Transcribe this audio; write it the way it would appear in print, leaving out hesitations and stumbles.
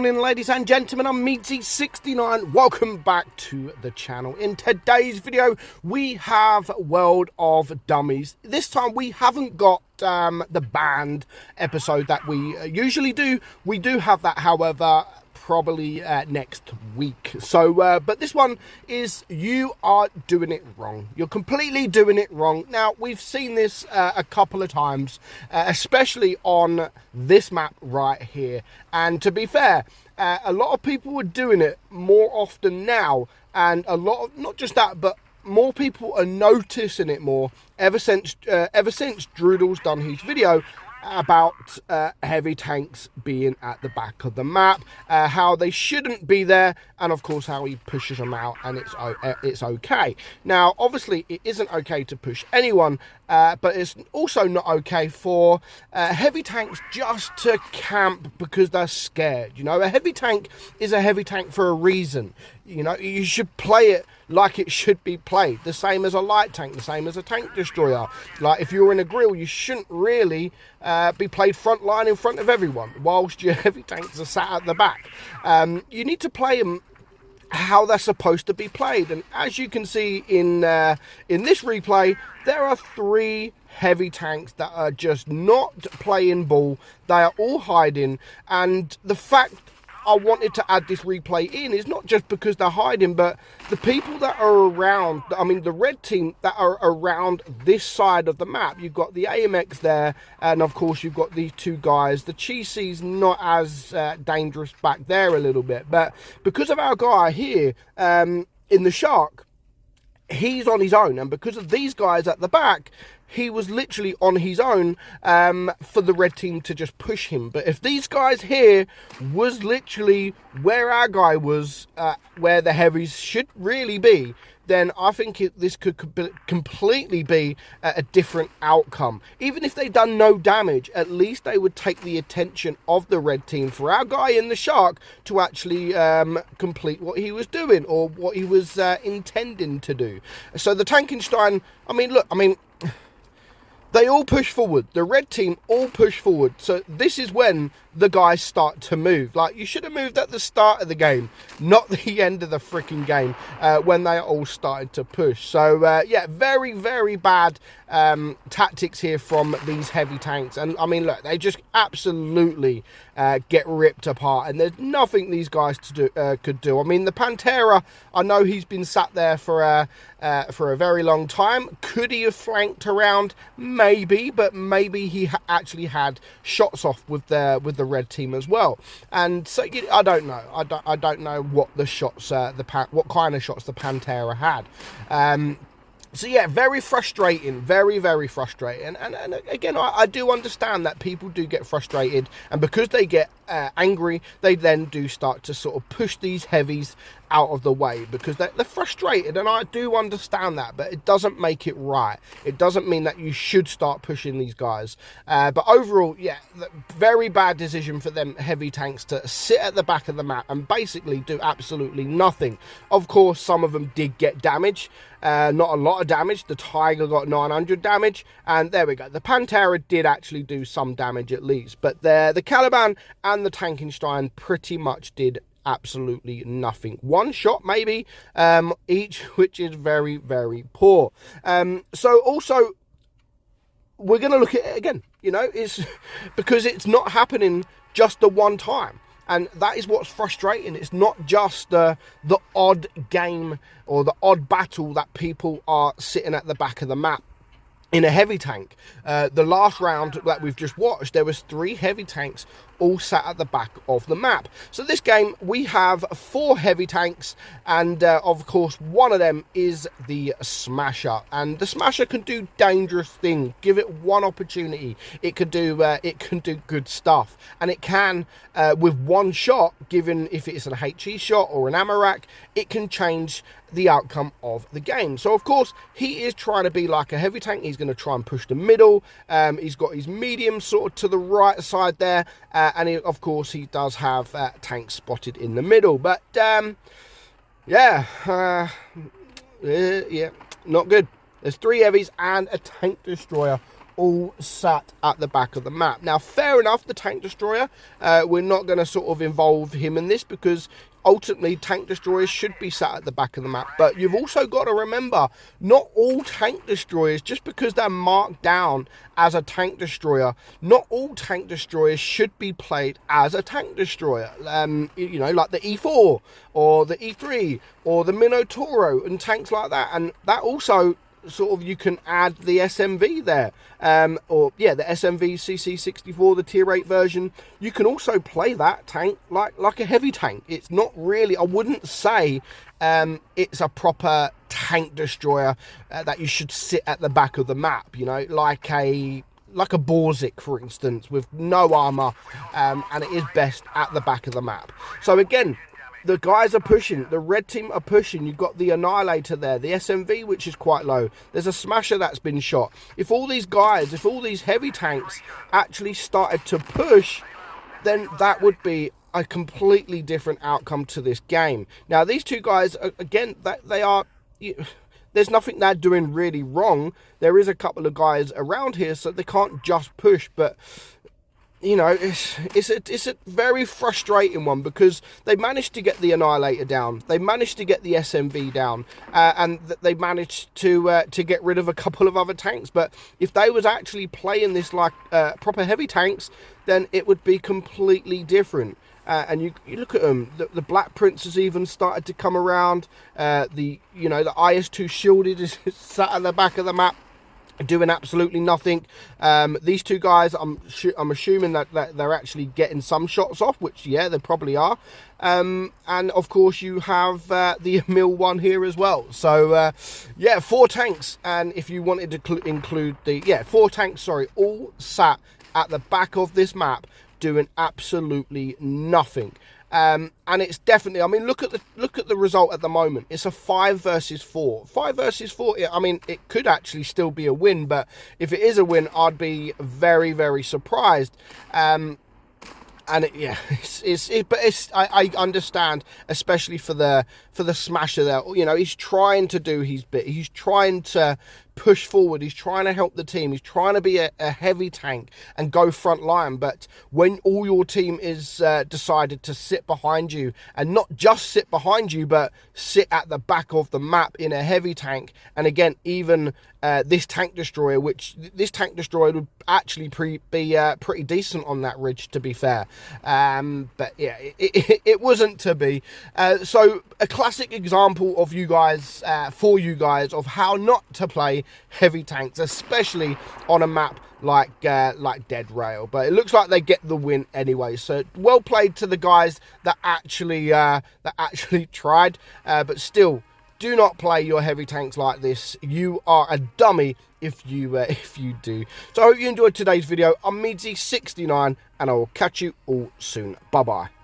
Morning, ladies and gentlemen, I'm meadsy69. Welcome back to the channel. In today's video, we have World of Dummies. This time we haven't got the banned episode that we usually do. We do have that, however, probably next week. So but this one is you are doing it wrong. You're completely doing it wrong. Now, we've seen this a couple of times, especially on this map right here, and to be fair, a lot of people are doing it more often now, and a lot of, not just that, but more people are noticing it more ever since Droodle's done his video about heavy tanks being at the back of the map, how they shouldn't be there, and of course how he pushes them out, and it's okay. Now, obviously, it isn't okay to push anyone, but it's also not okay for heavy tanks just to camp because they're scared. You know, a heavy tank is a heavy tank for a reason. You know, you should play it like it should be played. The same as a light tank, the same as a tank destroyer. Like, if you're in a grill, you shouldn't really be played front line in front of everyone, whilst your heavy tanks are sat at the back. You need to play them how they're supposed to be played. And as you can see in this replay, there are 3 heavy tanks that are just not playing ball. They are all hiding, and the fact I wanted to add this replay in is not just because they're hiding, but the people that are around, I mean the red team that are around this side of the map. You've got the AMX there, and of course you've got these 2 guys. The Cheesy's not as dangerous back there a little bit, but because of our guy here in the Shark, he's on his own, and because of these guys at the back, he was literally on his own for the red team to just push him. But if these guys here was literally where our guy was, where the heavies should really be, then I think this could completely be a different outcome. Even if they'd done no damage, at least they would take the attention of the red team for our guy in the Shark to actually complete what he was doing, or what he was intending to do. So the Tankenstein, I mean, look, I mean, they all push forward. The red team all push forward. So this is when the guys start to move. Like, you should have moved at the start of the game, not the end of the freaking game, when they all started to push. So, yeah, very, very bad tactics here from these heavy tanks. And, I mean, look, they just absolutely get ripped apart. And there's nothing these guys could do. I mean, the Pantera, I know he's been sat there for a very long time. Could he have flanked around? Maybe, but maybe he actually had shots off with the red team as well. And so I don't know. I don't know what the shots what kind of shots the Pantera had. So yeah, very frustrating, very, very frustrating. And again, I do understand that people do get frustrated, and because they get angry, they then do start to sort of push these heavies out of the way because they're frustrated, and I do understand that, but it doesn't make it right. It doesn't mean that you should start pushing these guys. But overall, yeah, very bad decision for them heavy tanks to sit at the back of the map and basically do absolutely nothing. Of course, some of them did get damage. Not a lot of damage. The Tiger got 900 damage, and there we go. The Pantera did actually do some damage at least, but the Caliban and the Tankenstein pretty much did absolutely nothing. 1 shot maybe each, which is very, very poor. So also, we're going to look at it again. You know, it's because it's not happening just the one time. And that is what's frustrating. It's not just the odd game or the odd battle that people are sitting at the back of the map in a heavy tank. The last round that we've just watched, there was 3 heavy tanks all sat at the back of the map. So this game, we have 4 heavy tanks, and of course one of them is the Smasher, and the Smasher can do dangerous things. Give it one opportunity, it can do good stuff, and it can with 1 shot, given if it's an HE shot or an ammo rack, it can change the outcome of the game. So of course he is trying to be like a heavy tank. He's going to try and push the middle. He's got his medium sort of to the right side there, and of course he does have tanks spotted in the middle. But yeah, not good. There's 3 heavies and a tank destroyer all sat at the back of the map. Now, fair enough, the tank destroyer, we're not going to sort of involve him in this because ultimately tank destroyers should be sat at the back of the map. But you've also got to remember, not all tank destroyers, just because they're marked down as a tank destroyer, not all tank destroyers should be played as a tank destroyer. You know, like the E4 or the E3 or the Minotauro and tanks like that. And that also sort of, you can add the SMV there, or yeah, the SMV CC64, the tier 8 version. You can also play that tank like a heavy tank. It's not really, I wouldn't say it's a proper tank destroyer that you should sit at the back of the map, you know, like a Borzik, for instance, with no armor, and it is best at the back of the map. So again, the guys are pushing, the red team are pushing. You've got the Annihilator there, the SMV, which is quite low. There's a Smasher that's been shot. If all these guys, if all these heavy tanks actually started to push, then that would be a completely different outcome to this game. Now, these two guys, again, they are... There's nothing they're doing really wrong. There is a couple of guys around here, so they can't just push, but... You know, it's a very frustrating one because they managed to get the Annihilator down, they managed to get the SMV down, and they managed to get rid of a couple of other tanks. But if they was actually playing this like proper heavy tanks, then it would be completely different. And you look at them, the Black Prince has even started to come around. The IS-2 shielded is sat at the back of the map, doing absolutely nothing. These two guys, I'm assuming that they're actually getting some shots off, which, yeah, they probably are. And of course you have the Emil one here as well. So yeah, 4 tanks, and if you wanted to include the 4 tanks, sorry, all sat at the back of this map doing absolutely nothing. And it's definitely, I mean, look at the result at the moment. It's a 5 versus 4. 5 versus 4. I mean, it could actually still be a win, but if it is a win, I'd be very, very surprised. And I understand, especially for the Smasher there. You know, he's trying to do his bit. He's trying to push forward. He's trying to help the team. He's trying to be a heavy tank and go front line. But when all your team is decided to sit behind you, and not just sit behind you, but sit at the back of the map in a heavy tank, and again, even this tank destroyer, which this tank destroyer would actually be pretty decent on that ridge, to be fair. But yeah, it wasn't to be. So a classic example of you guys, for you guys, of how not to play heavy tanks, especially on a map like Dead Rail. But it looks like they get the win anyway. So well played to the guys that actually tried. But still, do not play your heavy tanks like this. You are a dummy if you do. So I hope you enjoyed today's video. I'm meadsy69, and I will catch you all soon. Bye bye.